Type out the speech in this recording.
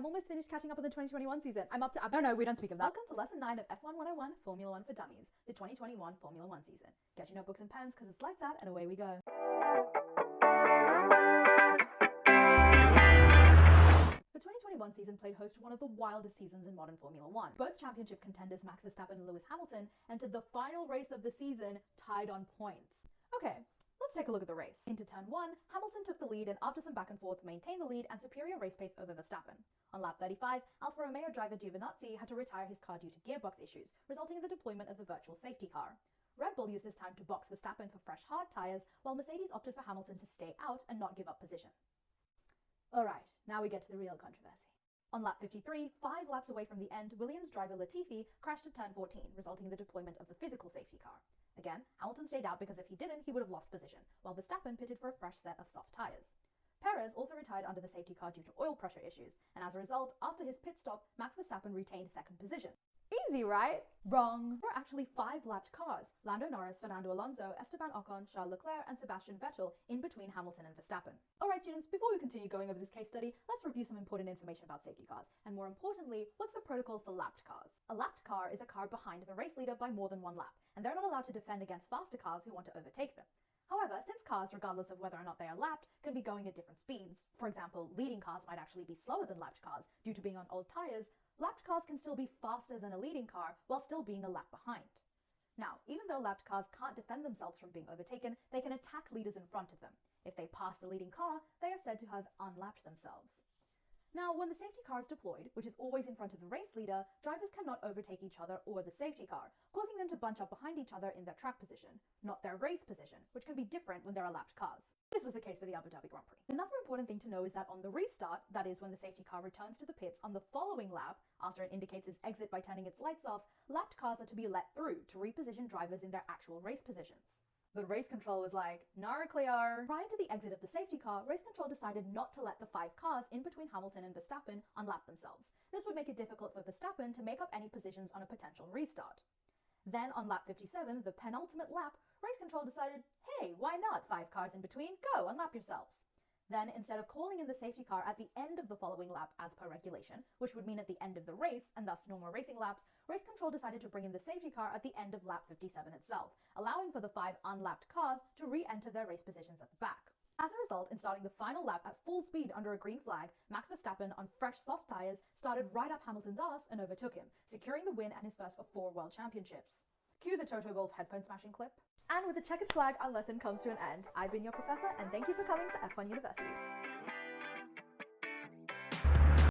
I'm almost finished catching up on the 2021 season. I'm up to... No, we don't speak of that. Welcome to Lesson 9 of F1 101, Formula 1 for Dummies, the 2021 Formula 1 season. Get your notebooks and pens because it's lights out and away we go. The 2021 season played host to one of the wildest seasons in modern Formula 1. Both championship contenders Max Verstappen and Lewis Hamilton entered the final race of the season tied on points. Okay, let's take a look at the race. Into turn 1, Hamilton took the lead and after some back and forth maintained the lead and superior race pace over Verstappen. On lap 35, Alfa Romeo driver Giovinazzi had to retire his car due to gearbox issues, resulting in the deployment of the virtual safety car. Red Bull used this time to box Verstappen for fresh hard tyres, while Mercedes opted for Hamilton to stay out and not give up position. Alright, now we get to the real controversy. On lap 53, 5 laps away from the end, Williams driver Latifi crashed at turn 14, resulting in the deployment of the physical safety car. Again, Hamilton stayed out because if he didn't, he would have lost position, while Verstappen pitted for a fresh set of soft tyres. Perez also retired under the safety car due to oil pressure issues, and as a result, after his pit stop, Max Verstappen retained second position. Easy, right? Wrong. There are actually 5 lapped cars: Lando Norris, Fernando Alonso, Esteban Ocon, Charles Leclerc, and Sebastian Vettel in between Hamilton and Verstappen. Alright students, before we continue going over this case study, let's review some important information about safety cars, and more importantly, what's the protocol for lapped cars? A lapped car is a car behind the race leader by more than 1 lap, and they're not allowed to defend against faster cars who want to overtake them. However, since cars, regardless of whether or not they are lapped, can be going at different speeds, for example, leading cars might actually be slower than lapped cars due to being on old tyres, lapped cars can still be faster than a leading car while still being a lap behind. Now, even though lapped cars can't defend themselves from being overtaken, they can attack leaders in front of them. If they pass the leading car, they are said to have unlapped themselves. Now, when the safety car is deployed, which is always in front of the race leader, drivers cannot overtake each other or the safety car, causing them to bunch up behind each other in their track position, not their race position, which can be different when there are lapped cars. This was the case for the Abu Dhabi Grand Prix. Another important thing to know is that on the restart, that is when the safety car returns to the pits on the following lap, after it indicates its exit by turning its lights off, lapped cars are to be let through to reposition drivers in their actual race positions. But race control was like, "Nar clear." Prior to the exit of the safety car, race control decided not to let the 5 cars in between Hamilton and Verstappen unlap themselves. This would make it difficult for Verstappen to make up any positions on a potential restart. Then on lap 57, the penultimate lap, race control decided, hey, why not 5 cars in between? Go, unlap yourselves. Then, instead of calling in the safety car at the end of the following lap as per regulation, which would mean at the end of the race, and thus no more racing laps, race control decided to bring in the safety car at the end of lap 57 itself, allowing for the 5 unlapped cars to re-enter their race positions at the back. As a result, in starting the final lap at full speed under a green flag, Max Verstappen on fresh soft tyres started right up Hamilton's arse and overtook him, securing the win and his first of 4 world championships. Cue the Toto Wolff headphone smashing clip. And with the checkered flag, our lesson comes to an end. I've been your professor, and thank you for coming to F1 University.